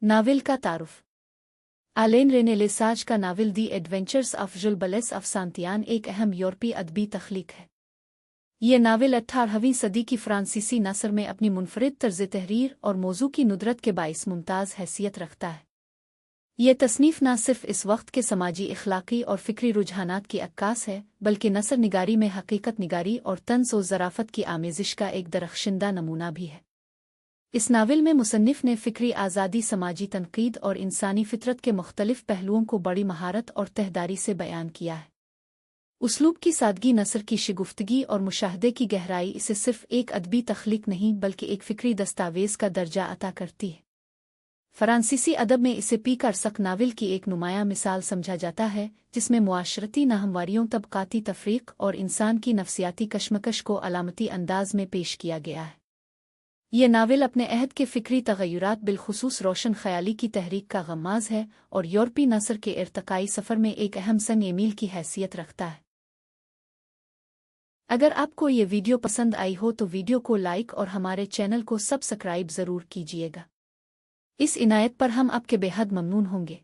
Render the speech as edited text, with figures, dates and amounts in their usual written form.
नाविल का तारुफ। आलेन रेनेलेसाज का नाविल दी एडवेंचर्स ऑफ जुल बलेस ऑफ सांतियान एक अहम यूरोपीय अदबी तख्लीक है। ये नाविल 18वीं सदी की फ्रांसीसी नसर में अपनी मुनफरिद तर्ज तहरीर और मौजू की नुदरत के बाइस मुमताज़ हैसियत रखता है। ये तसनीफ़ न सिर्फ इस वक्त के समाजी इखलाकी और फ़िक्री रुझानात की अक्कास है, बल्कि नसर निगारी में हकीकत निगारी और तंज़ व ज़राफ़त की आमेज़िश का एक दरख्शिंदा नमूना भी है। इस नावल में मुसन्निफ़ ने फ़िक्री आज़ादी, समाजी तनक़ीद और इंसानी फ़ितरत के मुख्तलिफ़ पहलुओं को बड़ी महारत और तहदारी से बयान किया है। उसलूब की सादगी, नसर की शिगुफ्तगी और मुशाहदे की गहराई इसे सिर्फ एक अदबी तख्लीक नहीं बल्कि एक फ़िक्री दस्तावेज़ का दर्जा अता करती है। फ़रांसीसी अदब में इसे पीकर सक नावल की एक नुमायाँ मिसाल समझा जाता है, जिसमें मुआशरती नाहमवारियों, तबक़ाती तफ़रीक़ और इंसान की नफ्सियाती कशमकश को अलामती अंदाज़ में पेश किया गया है। ये नावल अपने अहद के फ़िक्री तग़य्युरात, बिलख़ुसूस रोशन ख़याली की तहरीक का गम्माज़ है और यूरोपी नसर के इर्तक़ाई सफ़र में एक अहम संग मील की हैसियत रखता है। अगर आपको ये वीडियो पसंद आई हो तो वीडियो को लाइक और हमारे चैनल को सब्सक्राइब ज़रूर कीजिएगा। इस इनायत पर हम आपके बेहद ममनून होंगे।